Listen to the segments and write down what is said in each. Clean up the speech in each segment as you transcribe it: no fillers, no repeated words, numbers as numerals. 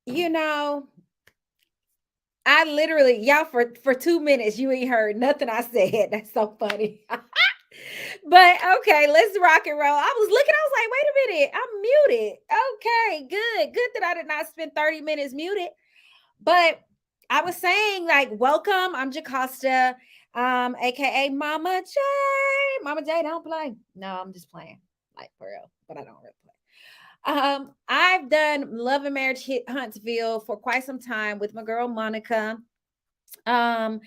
You know, I literally, y'all, for 2 minutes, you ain't heard nothing I said. That's so funny. But okay, let's rock and roll. I was looking, I was like, wait a minute, I'm muted. Okay, good. Good that I did not spend 30 minutes muted. But I was saying, like, welcome. I'm Jacosta, aka Mama J. Mama J, don't play. No, I'm just playing, like for real, but I don't really play. I've done Love and Marriage hit Huntsville for quite some time with my girl Monica. Um,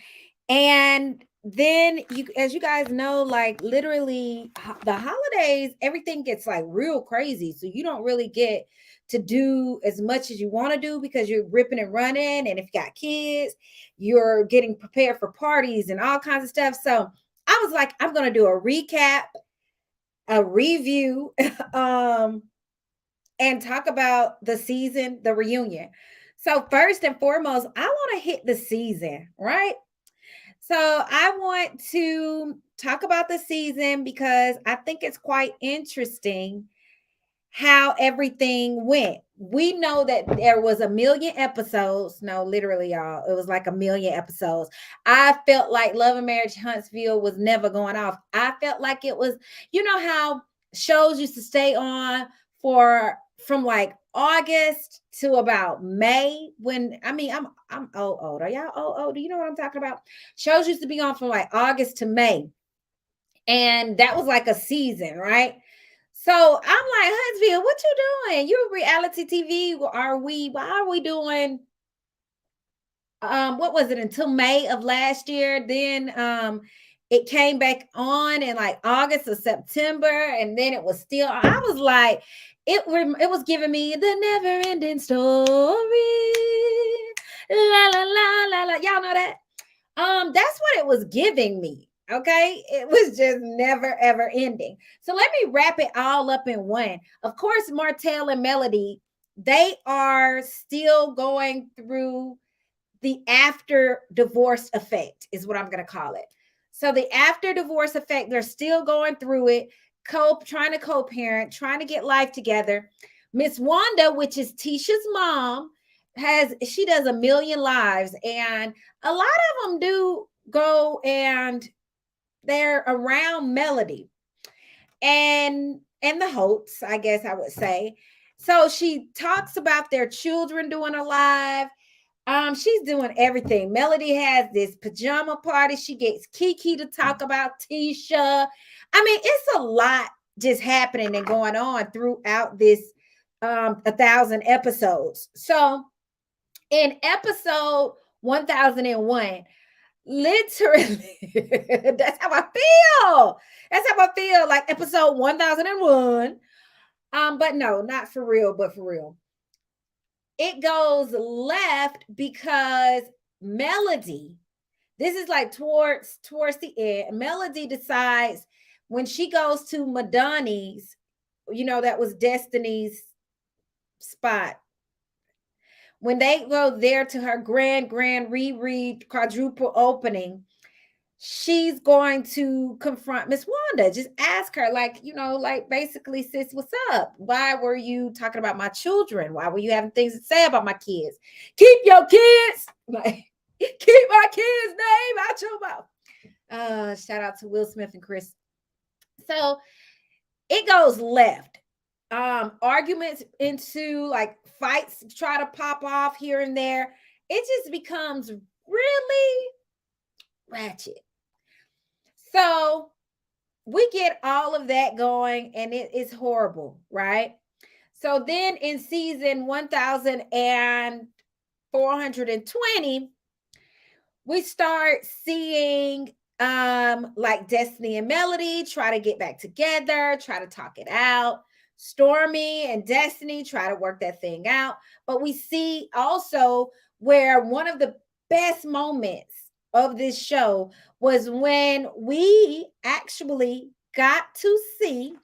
and then you, as you guys know, like literally the holidays, everything gets like real crazy. So you don't really get to do as much as you want to do because you're ripping and running. And if you got kids, you're getting prepared for parties and all kinds of stuff. So I was like, I'm gonna do a recap, a review, and talk about the season, the reunion. So first and foremost, I want to hit the season, right? So I want to talk about the season because I think it's quite interesting how everything went. We know that there was a million episodes. No, literally, y'all, it was like a million episodes. I felt like Love and Marriage Huntsville was never going off. I felt like it was, you know, how shows used to stay on for from like August to about May. When I mean, I'm old. Are y'all old? Do you know what I'm talking about? Shows used to be on from like August to May, and that was like a season, right? So I'm like, Huntsville, what you doing? You reality TV? Are we? Why are we doing? What was it until May of last year? Then it came back on in like August or September, and then it was still. I was like, it was giving me the never ending story. La la la la la. Y'all know that? That's what it was giving me. Okay, it was just never ever ending. So let me wrap it all up in one. Of course, Martell and Melody, they are still going through the after divorce effect, is what I'm going to call it. So the after divorce effect, they're still going through it, trying to co-parent, trying to get life together. Miss Wanda, which is Tisha's mom, she does a million lives, and a lot of them do go and they're around Melody and the Holtz, I guess I would say. So she talks about their children doing a live. She's doing everything. Melody has this pajama party. She gets Kiki to talk about Tisha. I mean, it's a lot just happening and going on throughout this 1,000 episodes. So in episode 1001, literally, that's how I feel. That's how I feel. Like episode 1001. But no, not for real, but for real. It goes left because Melody, this is like towards the end. Melody decides when she goes to Madani's, you know, that was Destiny's spot. When they go there to her grand reread quadruple opening, she's going to confront Miss Wanda. Just ask her, like, you know, like basically, sis, what's up? Why were you talking about my children? Why were you having things to say about my kids? Keep your kids, like, keep my kids' name out your mouth. Shout out to Will Smith and Chris. So it goes left. Arguments into like fights try to pop off here and there. It just becomes really ratchet. So we get all of that going and it is horrible, right? So then in season 1420, we start seeing like Destiny and Melody try to get back together, try to talk it out. Stormy and Destiny try to work that thing out. But we see also where one of the best moments of this show was when we actually got to see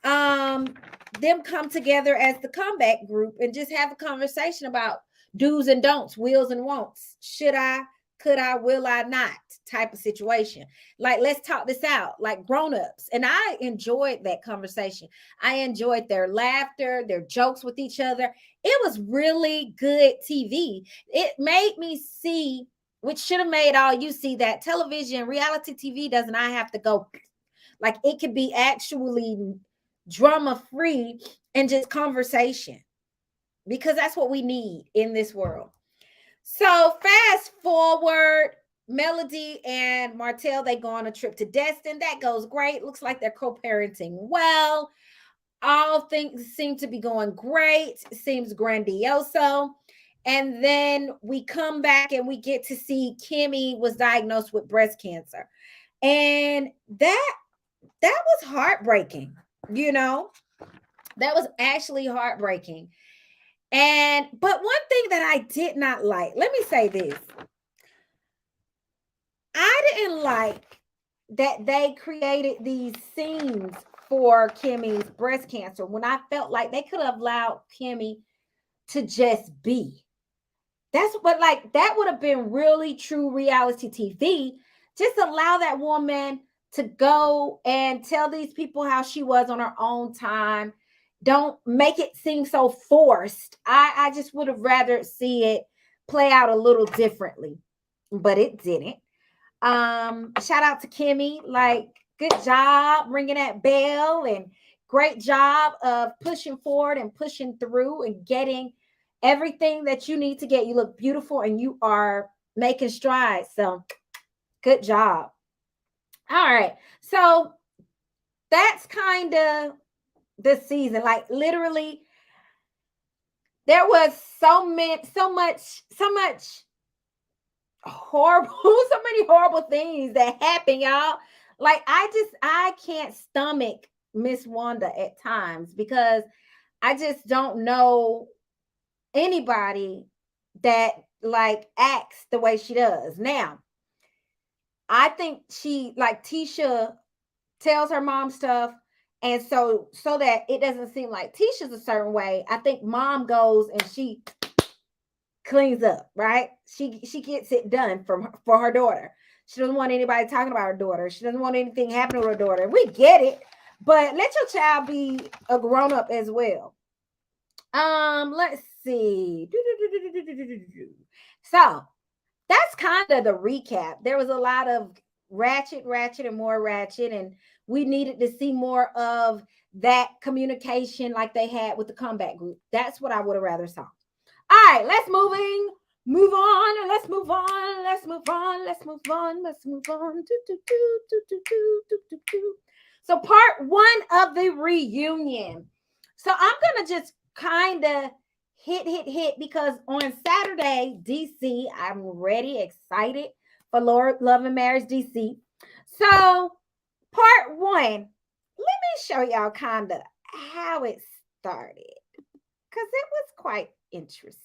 um them come together as the comeback group and just have a conversation about do's and don'ts, wills and wants. Should I could I, will I not type of situation. Like, let's talk this out, like grown-ups. And I enjoyed that conversation. I enjoyed their laughter, their jokes with each other. It was really good TV. It made me see, which should have made all you see, that television, reality TV does not have to go, like, it could be actually drama free and just conversation, because that's what we need in this world. So fast forward, Melody and Martell, they go on a trip to Destin. That goes great. Looks like they're co-parenting well. All things seem to be going great. Seems grandioso. And then we come back and we get to see Kimmy was diagnosed with breast cancer. And that was heartbreaking, you know? That was actually heartbreaking. But one thing that I did not like, let me say this. I didn't like that they created these scenes for Kimmy's breast cancer when I felt like they could have allowed Kimmy to just be. That's what, like, that would have been really true reality TV. Just allow that woman to go and tell these people how she was on her own time. Don't make it seem so forced. I just would have rather see it play out a little differently, but it didn't. Shout out to Kimmy, like, good job ringing that bell, and great job of pushing forward and pushing through and getting everything that you need to get. You look beautiful and you are making strides. So good job. All right. So that's kind of the season. Like, literally, there was so much horrible, so many horrible things that happen, y'all. Like, I can't stomach Miss Wanda at times, because I just don't know anybody that, like, acts the way she does. Now, I think she, like, Tisha tells her mom stuff, and so that it doesn't seem like Tisha's a certain way, I think mom goes and she cleans up, right? She gets it done for her daughter. She doesn't want anybody talking about her daughter. She doesn't want anything happening to her daughter. We get it, but let your child be a grown-up as well. Let's see. So that's kind of the recap. There was a lot of ratchet, and more ratchet, and we needed to see more of that communication like they had with the comeback group. That's what I would have rather saw. All right, let's move on. So part one of the reunion. So I'm going to just kind of hit, because on Saturday, DC, I'm ready, excited for Love and Marriage DC. So part one, let me show y'all kind of how it started, because it was quite interesting.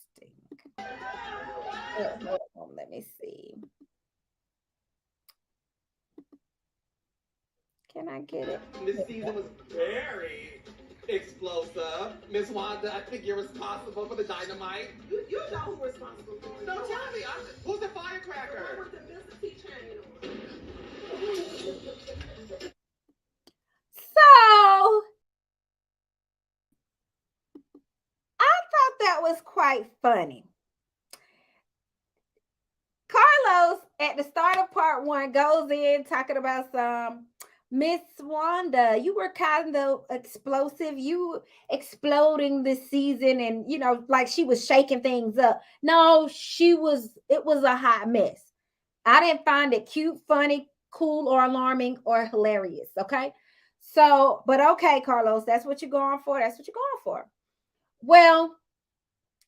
Let me see. Can I get it? This season was very explosive. Miss Wanda, I think you're responsible for the dynamite. You know who's responsible for it. No, tell me. Who's the firecracker? The one with the Mr. T chain on. So I thought that was quite funny. Carlos, at the start of part one, goes in talking about some, Miss Wanda, you were kind of explosive. You exploding this season, and like, she was shaking things up. No, it was a hot mess. I didn't find it cute, funny, cool, or alarming, or hilarious. Okay. So, but okay, Carlos, that's what you're going for. That's what you're going for. Well,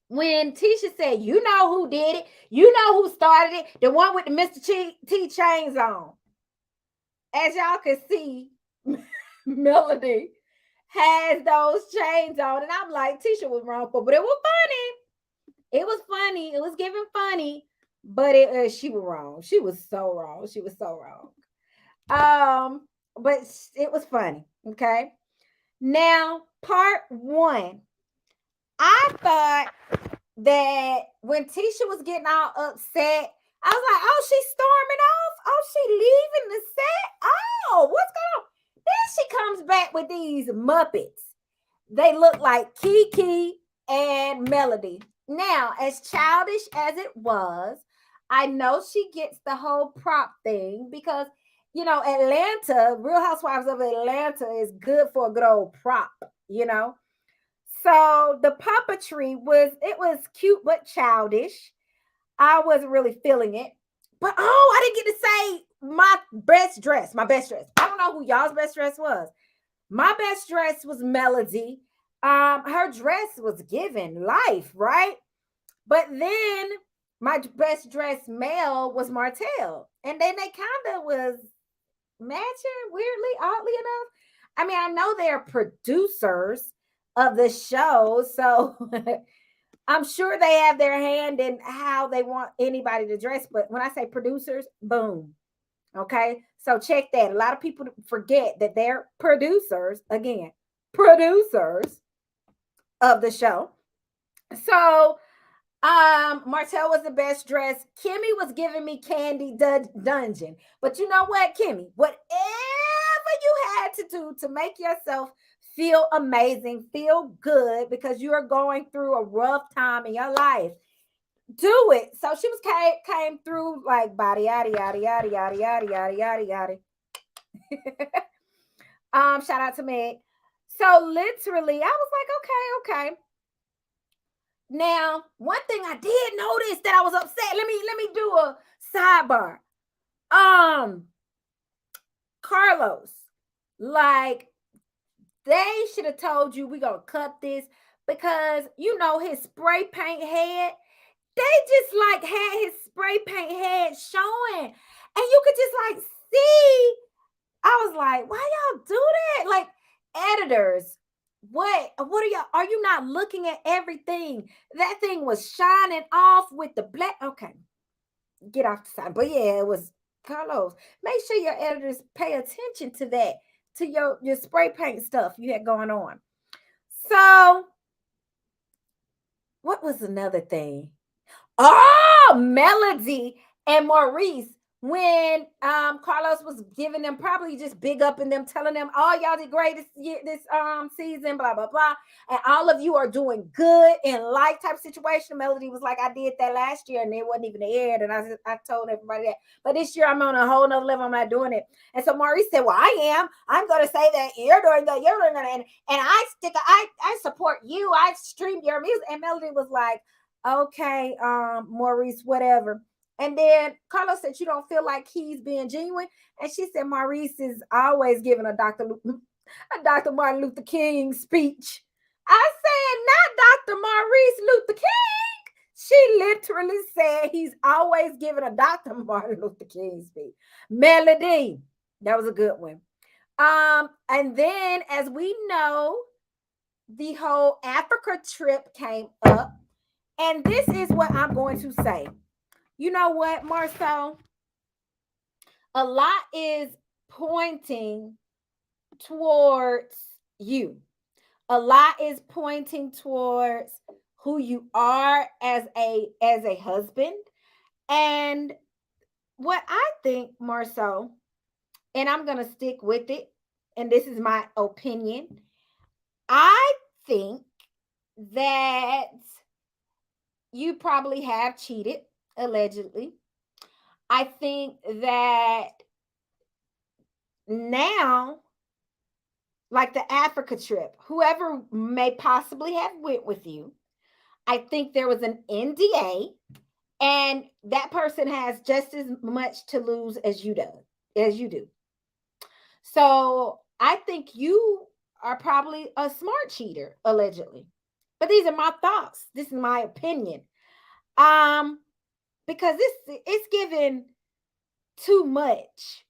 when Tisha said, you know who did it, you know who started it, the one with the Mr. T chains on. As y'all can see, Melody has those chains on, and I'm like, Tisha was wrong for, but it was funny. It was funny. It was giving funny, but she was wrong. She was so wrong. She was so wrong. But it was funny. Okay. Now, part one, I thought that when Tisha was getting all upset, I was like, oh, she's storming off. Oh, she leaving the set. Oh, what's going on? Then she comes back with these Muppets. They look like Kiki and Melody. Now, as childish as it was, I know she gets the whole prop thing because Atlanta, Real Housewives of Atlanta is good for a good old prop, you know. So the puppetry was cute but childish. I wasn't really feeling it. But I didn't get to say my best dress. My best dress. I don't know who y'all's best dress was. My best dress was Melody. Her dress was given life, right? But then my best dress male was Martell. And then they kind of was matching weirdly, oddly enough. I mean, I know they're producers of the show, so I'm sure they have their hand in how they want anybody to dress. But when I say producers, boom. Okay. So check that. A lot of people forget that they're producers, again, producers of the show. So Martell was the best dressed. Kimmy was giving me Candy Dungeon. But you know what, Kimmy? Whatever you had to do to make yourself feel amazing, feel good because you are going through a rough time in your life, do it. So she was came through like body yada yada yada yada yada yada yada yada. Shout out to Meg. So literally, I was like, okay. Now, one thing I did notice that I was upset. Let me do a sidebar. Carlos, like they should have told you we gonna cut this because his spray paint head. They just like had his spray paint head showing, and you could just like see. I was like, why y'all do that? Like editors, what are you not looking at everything? That thing was shining off with the black. Okay, get off the side. But yeah, it was Carlos. Make sure your editors pay attention to that, to your spray paint stuff you had going on. So, what was another thing? Oh, Melody and Maurice. When Carlos was giving them probably just big up in them, telling them, "Oh, y'all did great this season, blah blah blah," and all of you are doing good in life type situation. Melody was like, "I did that last year, and it wasn't even aired," and I told everybody that. But this year, I'm on a whole nother level. I'm not doing it. And so Maurice said, "Well, I am. I'm going to say that you're doing that. You're doing that, and I support you. I stream your music." And Melody was like, "Okay, Maurice, whatever." And then Carlos said, "You don't feel like he's being genuine?" And she said, "Maurice is always giving a Dr. Martin Luther King speech." I said, "Not Dr. Maurice Luther King." She literally said he's always giving a Dr. Martin Luther King speech. Melody, that was a good one. And then as we know, the whole Africa trip came up. And this is what I'm going to say. You know what, Marcel? A lot is pointing towards you. A lot is pointing towards who you are as a husband. And what I think, Marcel, and I'm going to stick with it, and this is my opinion. I think that you probably have cheated, allegedly. I think that now, like the Africa trip, whoever may possibly have went with you, I think there was an NDA, and that person has just as much to lose as you do. So I think you are probably a smart cheater, allegedly. But these are my thoughts. This is my opinion. Um, because it's given too much.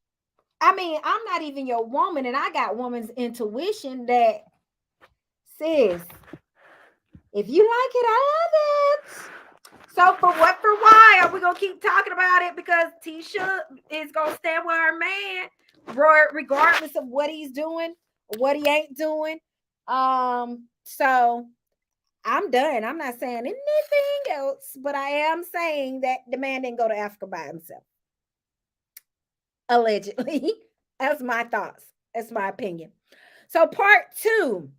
I mean, I'm not even your woman, and I got woman's intuition that says, if you like it, I love it. So for what, for why are we gonna keep talking about it? Because Tisha is gonna stand with her man, regardless of what he's doing, or what he ain't doing. So I'm done. I'm not saying anything else, but I am saying that the man didn't go to Africa by himself. Allegedly. That's my thoughts. That's my opinion. So part two,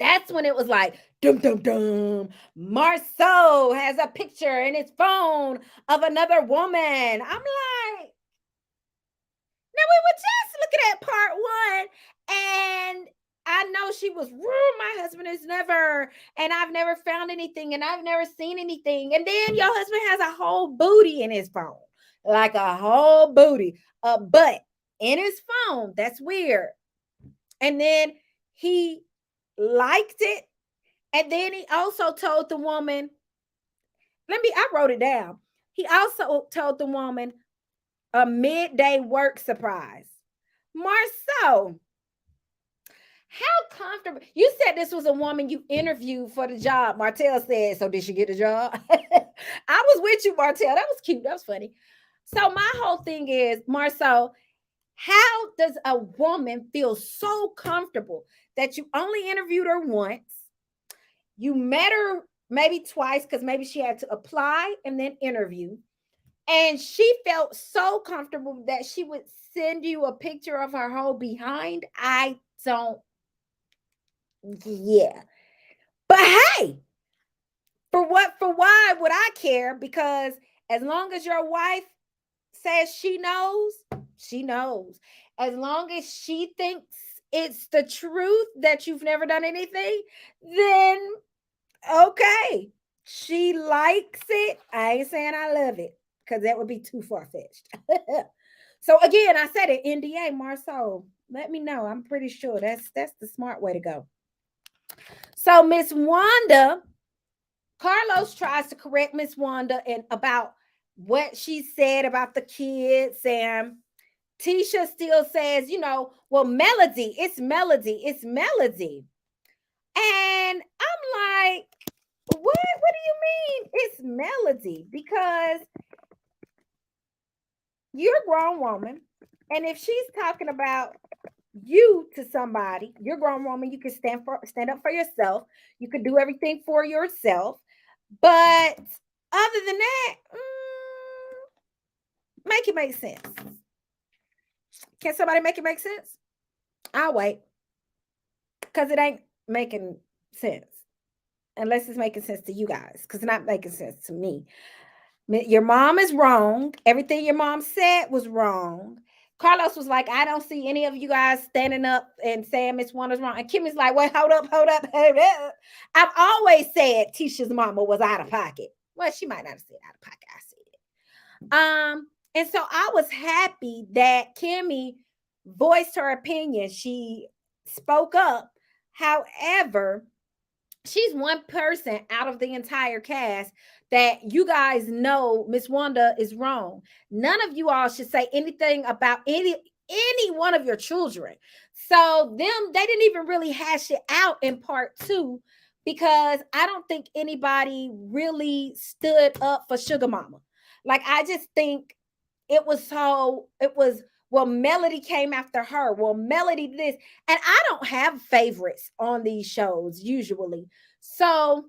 that's when it was like, dum dum dum. Marceau has a picture in his phone of another woman. I'm like, now we were just looking at part one, and I know she was rude. My husband is never, and I've never found anything, and I've never seen anything. And then your husband has a whole booty in his phone, like a whole booty, a butt in his phone. That's weird. And then he liked it. And then he also told the woman, I wrote it down. He also told the woman a midday work surprise. Marceau, how comfortable. You said this was a woman you interviewed for the job. Martell said, so did she get the job? I was with you, Martell. That was cute. That was funny. So my whole thing is, Marceau, how does a woman feel so comfortable that you only interviewed her once? You met her maybe twice because maybe she had to apply and then interview. And she felt so comfortable that she would send you a picture of her whole behind. I don't, yeah. But hey, for why would I care? Because as long as your wife says she knows, she knows. As long as she thinks it's the truth that you've never done anything, then okay. She likes it. I ain't saying I love it because that would be too far-fetched. So again, I said it, NDA, Marceau. Let me know. I'm pretty sure that's the smart way to go. So Miss Wanda, Carlos tries to correct Miss Wanda and about what she said about the kids, and Tisha still says, well, Melody, it's Melody, it's Melody. And I'm like, what do you mean it's Melody? Because you're a grown woman, and if she's talking about you to somebody, you're a grown woman, you can stand up for yourself, you can do everything for yourself. But other than that, make it make sense. Can somebody make it make sense? I'll wait. Because it ain't making sense. Unless it's making sense to you guys. Because it's not making sense to me. Your mom is wrong. Everything your mom said was wrong. Carlos was like, I don't see any of you guys standing up and saying Miss Wanda's wrong. And Kimmy's like, wait, hold up. I've always said Tisha's mama was out of pocket. Well, she might not have said out of pocket. I said it. And so I was happy that Kimmy voiced her opinion. She spoke up. However, she's one person out of the entire cast that you guys know Miss Wanda is wrong. None of you all should say anything about any one of your children. So they didn't even really hash it out in part two, because I don't think anybody really stood up for Sugar Mama. Like, I just think it was, well, Melody came after her. Well, Melody this. And I don't have favorites on these shows usually. So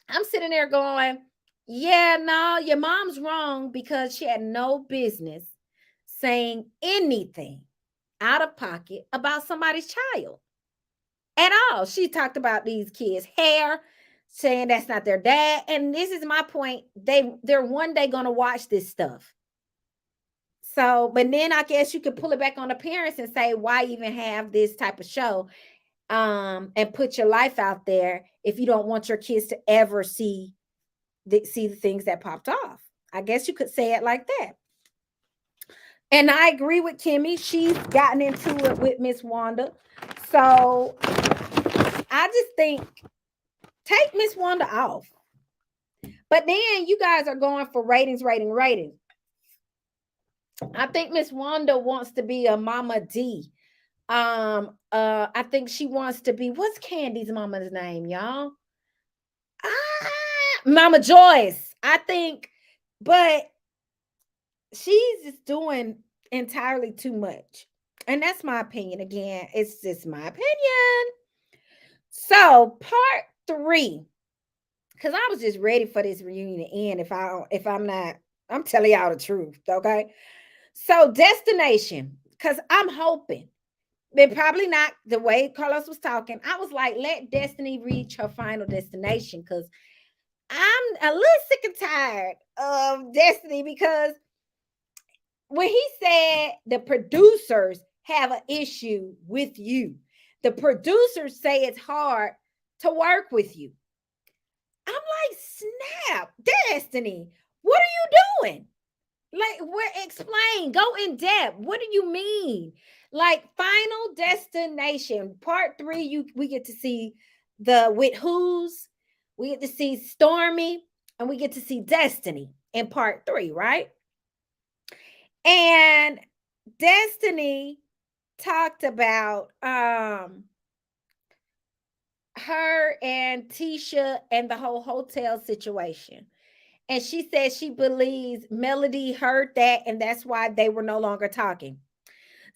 I'm sitting there going, yeah, no, your mom's wrong because she had no business saying anything out of pocket about somebody's child at all. She talked about these kids' hair, saying that's not their dad. And this is my point. They're one day going to watch this stuff. So, but then I guess you could pull it back on the parents and say, why even have this type of show? And put your life out there if you don't want your kids to ever see the things that popped off. I guess you could say it like that. And I agree with Kimmy. She's gotten into it with Miss Wanda. So I just think, take Miss Wanda off. But then you guys are going for ratings. I think Miss Wanda wants to be a Mama D. I think she wants to be, what's Candy's mama's name, y'all? Mama Joyce, I think, but she's just doing entirely too much. And that's my opinion. Again, it's just my opinion. So part three, because I was just ready for this reunion to end. If I'm not, I'm telling y'all the truth. Okay. So destination, because I'm hoping, but probably not the way Carlos was talking. I was like, let Destiny reach her final destination because I'm a little sick and tired of Destiny because when he said the producers have an issue with you, the producers say it's hard to work with you. I'm like, snap, Destiny, what are you doing? Like, where explain, go in depth. What do you mean? Like, Final Destination, part three, we get to see the with who's, we get to see Stormy, and we get to see Destiny in part three, right? And Destiny talked about her and Tisha and the whole hotel situation. And she said she believes Melody heard that and that's why they were no longer talking.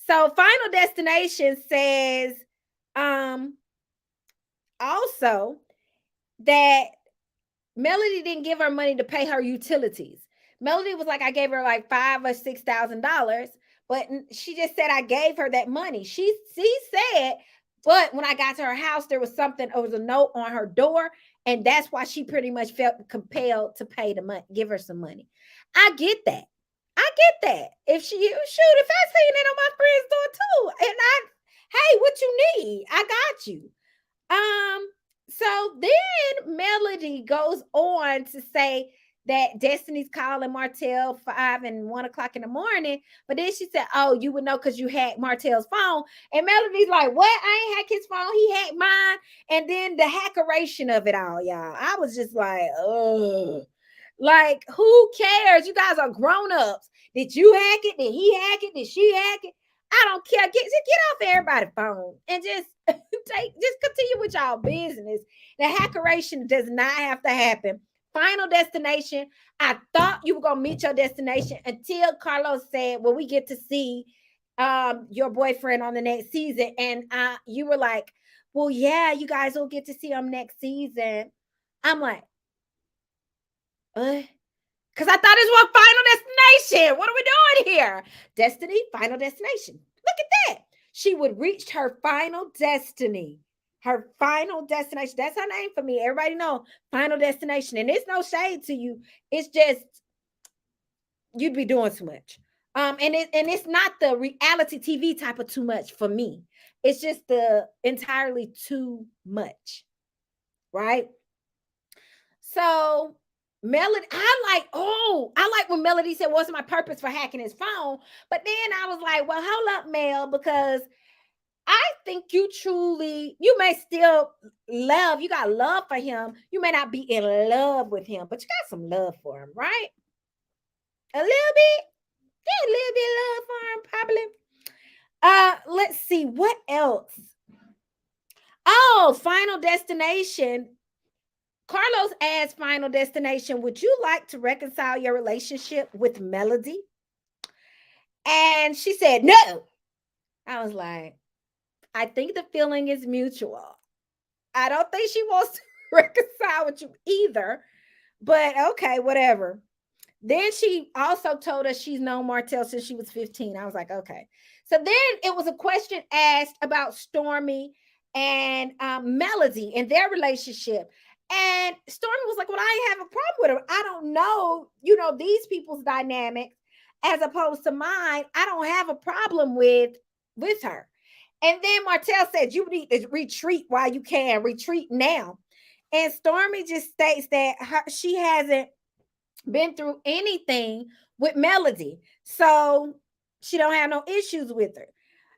So Final Destination says um also that Melody didn't give her money to pay her utilities. Melody was like, I gave her like $5,000 or $6,000, but she just said I gave her that money. She said, but when I got to her house, there was something, there was a note on her door, and that's why she pretty much felt compelled to pay the money, give her some money. I get that. I get that. If she shoot, if I seen it on my friend's door too, and hey, what you need? I got you. So then Melody goes on to say that Destiny's calling Martell 5 and 1 o'clock in the morning. But then she said, oh, you would know because you hacked Martell's phone. And Melody's like, what? I ain't hacked his phone. He hacked mine. And then the hackeration of it all, y'all. I was just like, oh, like, who cares? You guys are grown-ups. Did you hack it? Did he hack it? Did she hack it? I don't care. Get off everybody's phone and just just continue with y'all business. The hackeration does not have to happen. Final destination. I thought you were gonna meet your destination until Carlos said, well, we get to see your boyfriend on the next season. And you were like, well, yeah, you guys will get to see him next season. I'm like, because I thought it was Final Destination. What are we doing here? Destiny, Final Destination. Look at that. She would reach her final destiny. Her final destination. That's her name for me. Everybody know Final Destination. And it's no shade to you. It's just you'd be doing too much. And it's not the reality TV type of too much for me. It's just the entirely too much. Right? So Melody, I like when Melody said, what's my purpose for hacking his phone? But then I was like, well, hold up, Mel, because I think you may still you got love for him. You may not be in love with him, but you got some love for him, right? A little bit. Yeah, a little bit of love for him, probably. Let's see, what else? Oh, Final Destination. Carlos asked Final Destination, would you like to reconcile your relationship with Melody? And she said, no. I was like, I think the feeling is mutual. I don't think she wants to reconcile with you either, but okay, whatever. Then she also told us she's known Martell since she was 15. I was like, okay. So then it was a question asked about Stormy and Melody and their relationship. And Stormy was like, well, I ain't have a problem with her. I don't know, these people's dynamics as opposed to mine. I don't have a problem with her. And then Martell said, you need to retreat while you can. Retreat now. And Stormy just states that she hasn't been through anything with Melody. So she don't have no issues with her.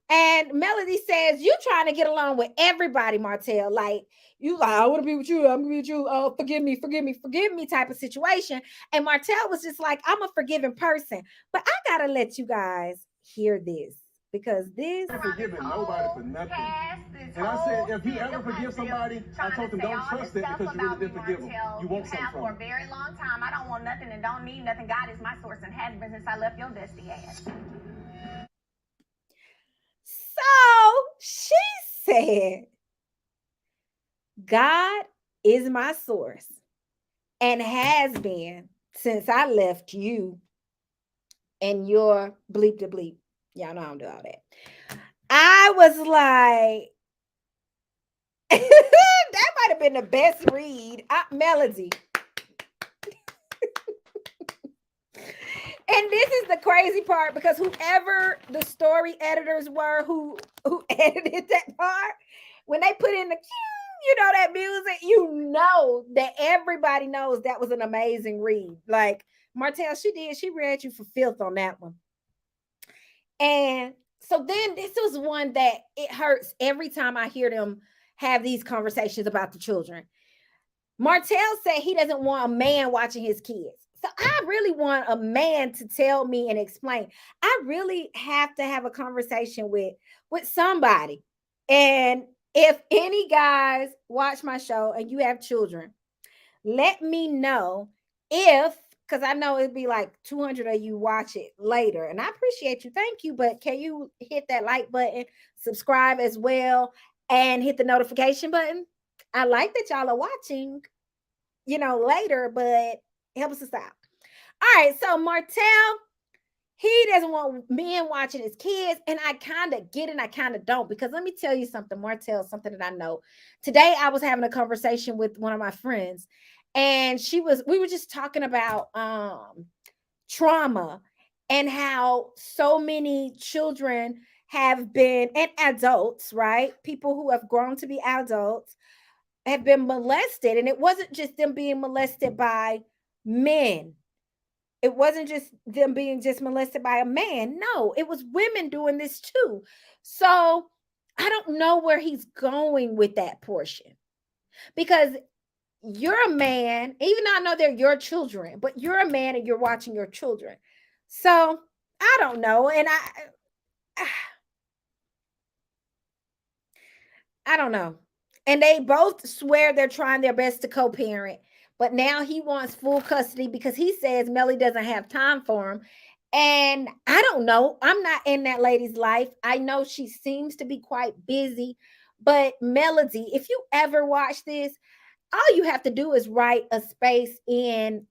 And Melody says, you trying to get along with everybody, Martell. Like, you like, I want to be with you. I'm going to be with you. Oh, forgive me type of situation. And Martell was just like, I'm a forgiving person. But I got to let you guys hear this because this. I'm forgiving nobody for nothing. And I said, if you ever forgive somebody, I told them don't trust it because you really didn't forgive them. You want something from for a very long time. I don't want nothing and don't need nothing. God is my source and has been since I left your dusty ass. So she said, God is my source and has been since I left you and your bleep to bleep. Y'all know I don't do all that. I was like, that might have been the best read. Melody. And this is the crazy part because whoever the story editors were who edited that part, when they put in the that music, that everybody knows that was an amazing read. Like Martell, she read you for filth on that one. And so then this was one that it hurts every time I hear them have these conversations about the children. Martell said he doesn't want a man watching his kids. So I really want a man to tell me and explain. I really have to have a conversation with somebody. And if any guys watch my show and you have children, let me know because I know it'd be like 200 of you watch it later. And I appreciate you. Thank you. But can you hit that like button, subscribe as well, and hit the notification button? I like that y'all are watching, later, but help us out. All right. So Martell, he doesn't want men watching his kids. And I kind of get it. I kind of don't, because let me tell you something, Martell, something that I know. Today, I was having a conversation with one of my friends, and we were just talking about trauma and how so many children have been, and adults, right? People who have grown to be adults have been molested. And it wasn't just them being molested by men. It wasn't just them being just molested by a man. No, it was women doing this too. So I don't know where he's going with that portion, because you're a man, even though I know they're your children, but you're a man and you're watching your children. So I don't know. And I don't know. And they both swear they're trying their best to co-parent, but now he wants full custody because he says Melly doesn't have time for him. And I don't know. I'm not in that lady's life. I know she seems to be quite busy, but Melody, if you ever watch this, all you have to do is write a space in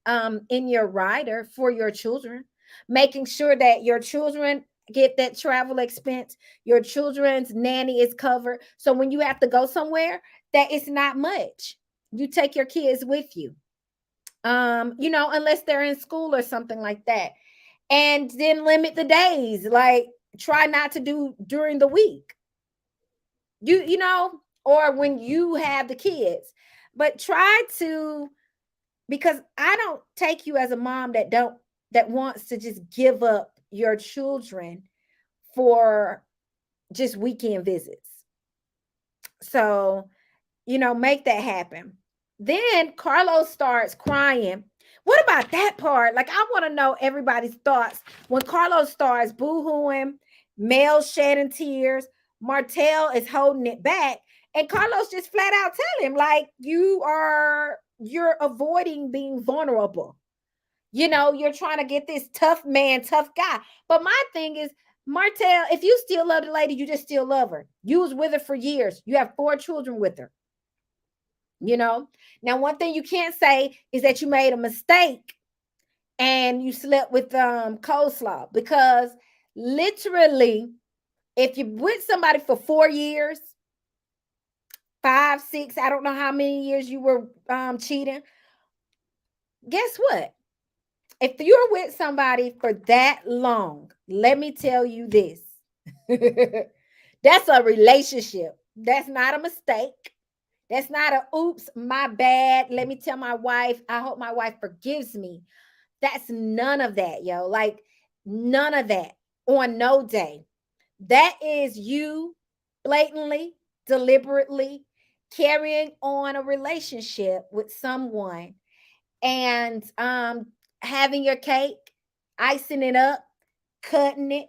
your rider for your children, making sure that your children get that travel expense, your children's nanny is covered, so when you have to go somewhere, that it's not much. You take your kids with you, unless they're in school or something like that, and then limit the days. Like, try not to do during the week, or when you have the kids, but try to, because I don't take you as a mom that wants to just give up your children for just weekend visits. So, make that happen. Then Carlos starts crying. What about that part? Like, I want to know everybody's thoughts when Carlos starts boo-hooing, Mel shedding tears, Martell is holding it back, and Carlos just flat out tell him, like, you're avoiding being vulnerable. You're trying to get this tough man, tough guy. But my thing is, Martell, if you still love the lady, you just still love her. You was with her for years. You have 4 children with her. Now, one thing you can't say is that you made a mistake and you slept with coleslaw, because literally, if you're with somebody for 4 years, 5, 6, I don't know how many years you were cheating. Guess what? If you're with somebody for that long, let me tell you this. That's a relationship. That's not a mistake. That's not a oops, my bad. Let me tell my wife. I hope my wife forgives me. That's none of that, yo. Like, none of that on no day. That is you blatantly, deliberately carrying on a relationship with someone and having your cake, icing it up, cutting it,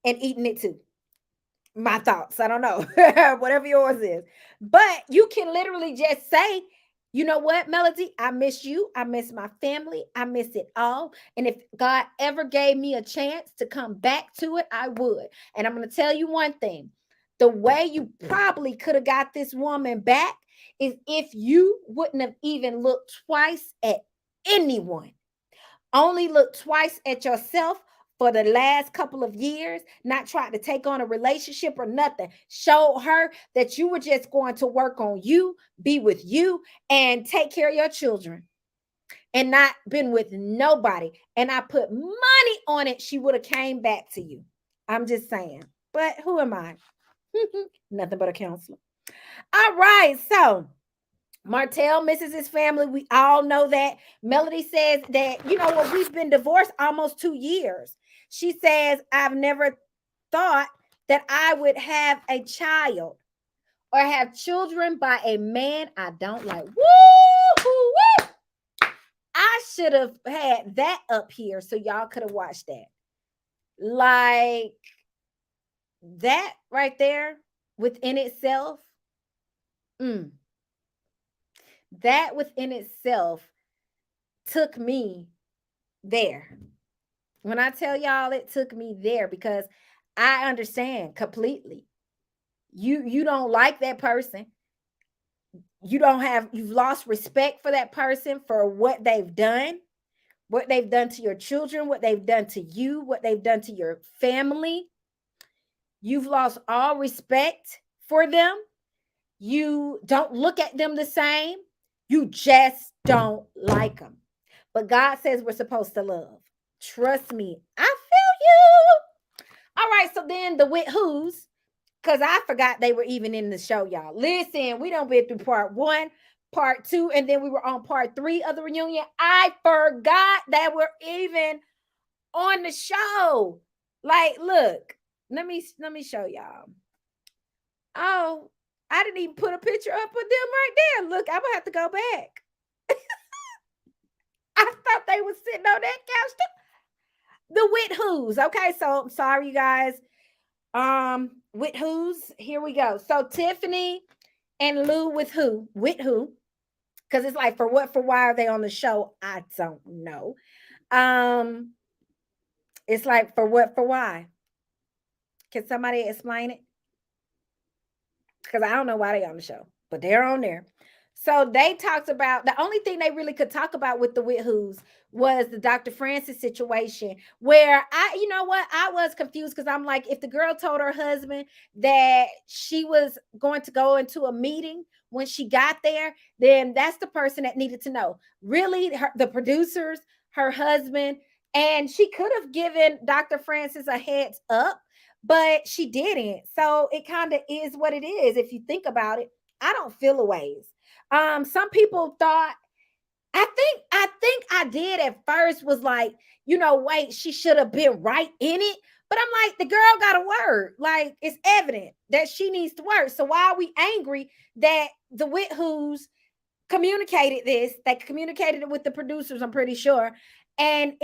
and eating it too. My thoughts. I don't know. Whatever yours is. But you can literally just say, you know what, Melody? I miss you. I miss my family. I miss it all. And if God ever gave me a chance to come back to it, I would. And I'm going to tell you one thing. The way you probably could have got this woman back is if you wouldn't have even looked twice at anyone. Only look twice at yourself for the last couple of years, not trying to take on a relationship or nothing. Show her that you were just going to work on you, be with you, and take care of your children, and not been with nobody. And I put money on it, she would have came back to you. I'm just saying. But who am I? Nothing but a counselor. All right. So Martell misses his family. We all know that. Melody says that, you know what, we've been divorced almost 2 years. She says, I've never thought that I would have a child or have children by a man I don't like. Woo! Woo! I should have had that up here so y'all could have watched that. Like that right there within itself. That within itself took me there. When I tell y'all it took me there, because I understand completely. You don't like that person. You've lost respect for that person for what they've done to your children, what they've done to you, what they've done to your family. You've lost all respect for them. You don't look at them the same. You just don't like them. But God says we're supposed to love. Trust me, I feel you. All right, so then the with who's, because I forgot they were even in the show, y'all. Listen, we done been through part 1, part 2, and then we were on part 3 of the reunion. I forgot that we're even on the show. Like, look, let me show y'all. Oh, I didn't even put a picture up of them right there. Look, I'm gonna have to go back. I thought they were sitting on that couch too. The with who's, okay. So I'm sorry, you guys. With who's, here we go. So Tiffany and Lou with who? With who? Because it's like, for what, for why are they on the show? I don't know. It's like, for what, for why? Can somebody explain it? Because I don't know why they on the show, but they're on there. So they talked about, the only thing they really could talk about with the with who's was the Dr. Francis situation, where you know what, I was confused, because I'm like, if the girl told her husband that she was going to go into a meeting when she got there, then that's the person that needed to know. Really, the producers, her husband, and she could have given Dr. Francis a heads up, but she didn't. So it kind of is what it is. If you think about it, I don't feel a ways. Some people thought, I think I did at first, was like, wait, she should have been right in it. But I'm like, the girl got a word. Like, it's evident that she needs to work. So why are we angry that the with who's communicated this? They communicated it with the producers, I'm pretty sure. And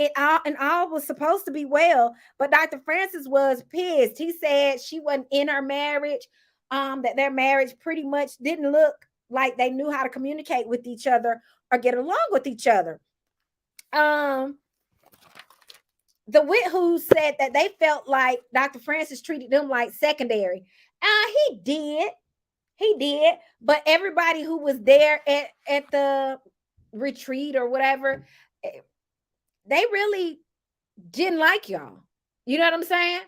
all was supposed to be well, but Dr. Francis was pissed. He said she wasn't in her marriage, that their marriage pretty much didn't look like they knew how to communicate with each other or get along with each other. The with who said that they felt like Dr. Francis treated them like secondary. He did, but everybody who was there at the retreat or whatever, they really didn't like y'all. You know what I'm saying?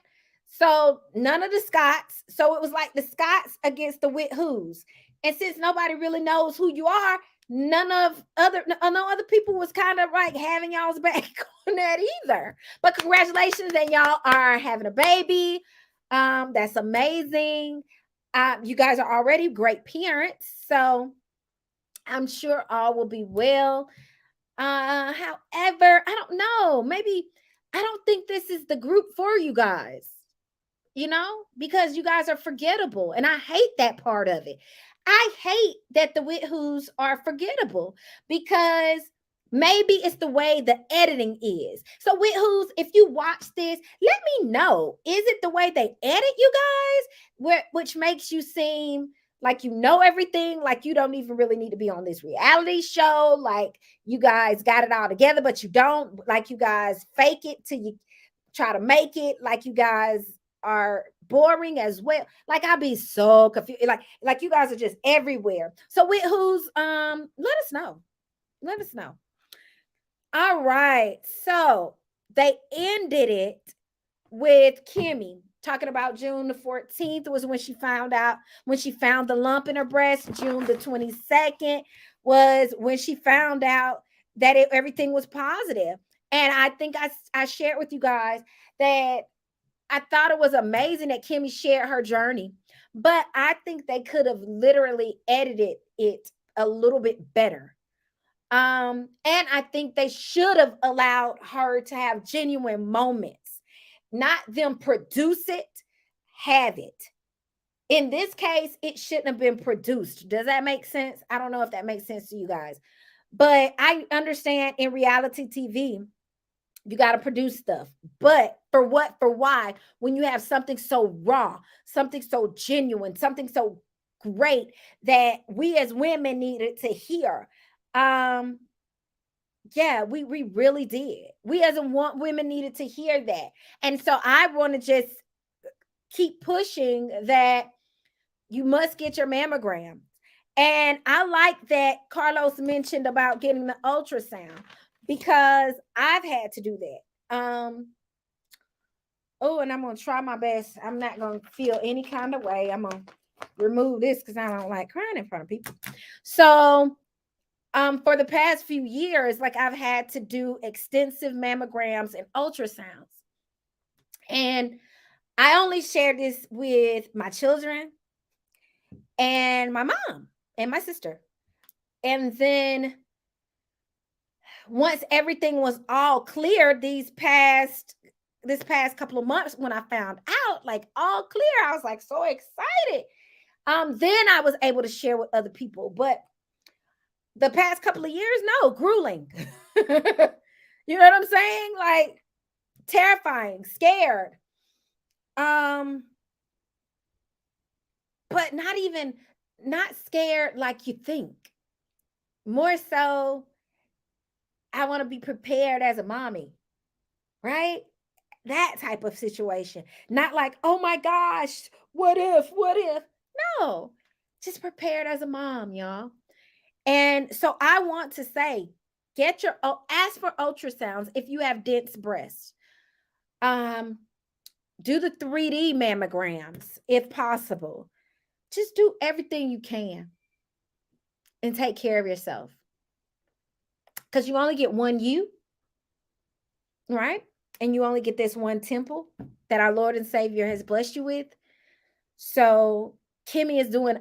So none of the Scots. So it was like the Scots against the with who's. And since nobody really knows who you are, no other people was kind of like having y'all's back on that either. But congratulations, and y'all are having a baby. That's amazing. You guys are already great parents, so I'm sure all will be well. However, I don't know. Maybe I don't think this is the group for you guys, because you guys are forgettable. And I hate that part of it. I hate that the with who's are forgettable, because maybe it's the way the editing is. So with who's, if you watch this, let me know. Is it the way they edit you guys, which makes you seem like you know everything, like you don't even really need to be on this reality show, like you guys got it all together, but you don't, like you guys fake it till you try to make it, like you guys are boring as well. Like I'll be so confused. Like you guys are just everywhere. So with who's let us know. Let us know. All right. So they ended it with Kimmy talking about June the 14th was when she found out, when she found the lump in her breast. June the 22nd was when she found out that everything was positive. And I think I shared with you guys that I thought it was amazing that Kimmy shared her journey, but I think they could have literally edited it a little bit better. And I think they should have allowed her to have genuine moments, not them produce it, have it. In this case, it shouldn't have been produced. Does that make sense? I don't know if that makes sense to you guys, but I understand in reality TV, you got to produce stuff. But for what? For why? When you have something so raw, something so genuine, something so great that we as women needed to hear. Yeah, we really did. We as a women needed to hear that. And so I want to just keep pushing that you must get your mammogram. And I like that Carlos mentioned about getting the ultrasound because I've had to do that. Oh, and I'm going to try my best. I'm not going to feel any kind of way. I'm going to remove this because I don't like crying in front of people. So for the past few years, like I've had to do extensive mammograms and ultrasounds. And I only share this with my children and my mom and my sister. And then once everything was all clear this past couple of months, when I found out like all clear, I was like so excited. Then I was able to share with other people. But the past couple of years, no, grueling. You know what I'm saying? Like terrifying, scared. But not scared like you think. More so, I want to be prepared as a mommy, right? That type of situation. Not like, oh my gosh, what if? No, just prepared as a mom, y'all. And so I want to say, ask for ultrasounds if you have dense breasts. Do the 3D mammograms if possible. Just do everything you can and take care of yourself. Because you only get one you, right? And you only get this one temple that our Lord and Savior has blessed you with. So Kimmy is doing,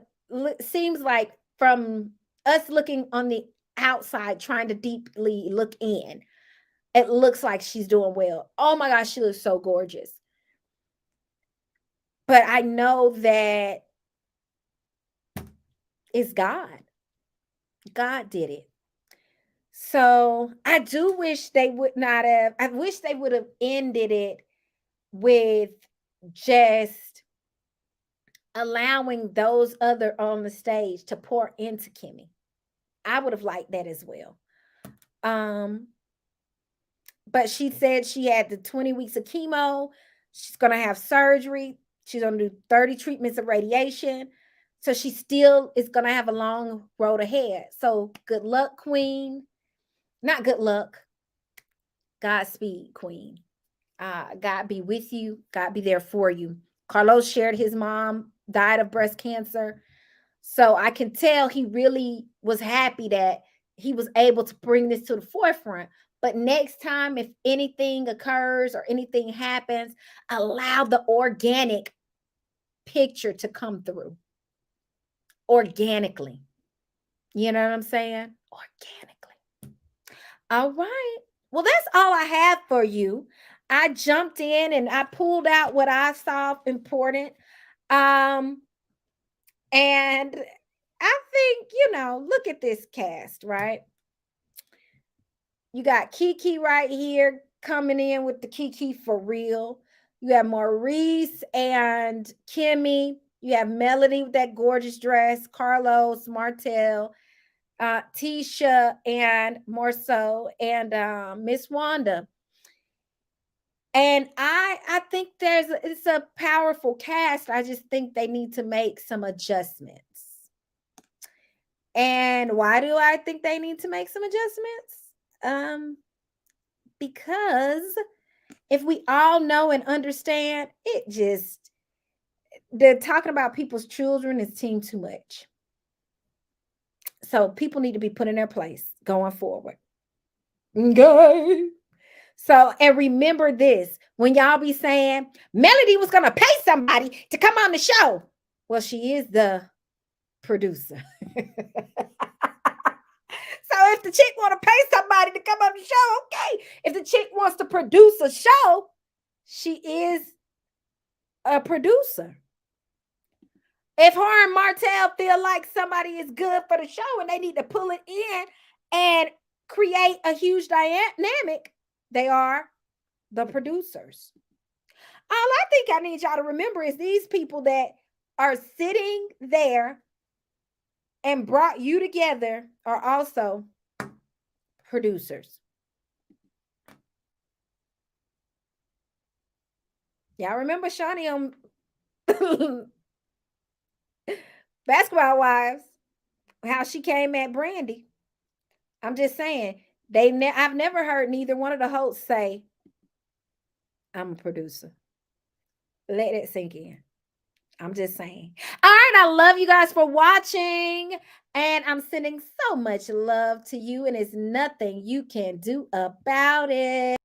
seems like from us looking on the outside, trying to deeply look in, it looks like she's doing well. Oh my gosh, she looks so gorgeous. But I know that it's God. God did it. So I do wish they would not have, I wish they would have ended it with just allowing those other on the stage to pour into Kimmy. I would have liked that as well. But she said she had the 20 weeks of chemo. She's going to have surgery. She's going to do 30 treatments of radiation. So she still is going to have a long road ahead. So good luck, Queen. Not good luck. Godspeed, Queen. God be with you. God be there for you. Carlos shared his mom died of breast cancer. So I can tell he really was happy that he was able to bring this to the forefront. But next time, if anything occurs or anything happens, allow the organic picture to come through organically. You know what I'm saying? Organically. All right. Well, that's all I have for you. I jumped in and I pulled out what I saw important. And I think, look at this cast, right? You got Kiki right here coming in with the Kiki for real. You have Maurice and Kimmy. You have Melody with that gorgeous dress, Carlos, Martell, Tisha, and Morso, and Miss Wanda. And I think it's a powerful cast. I just think they need to make some adjustments. And why do I think they need to make some adjustments? Because if we all know and understand, they're talking about people's children is team too much. So people need to be put in their place going forward. Okay. So, and remember this, when y'all be saying Melody was going to pay somebody to come on the show. Well, she is the producer. So if the chick want to pay somebody to come on the show, okay. If the chick wants to produce a show, she is a producer. If her and Martell feel like somebody is good for the show and they need to pull it in and create a huge dynamic, they are the producers. All I think I need y'all to remember is these people that are sitting there and brought you together are also producers. Y'all remember Shawnee on Basketball Wives, how she came at Brandy. I'm just saying, I've never heard neither one of the hosts say, I'm a producer. Let it sink in. I'm just saying. All right, I love you guys for watching. And I'm sending so much love to you, and it's nothing you can do about it.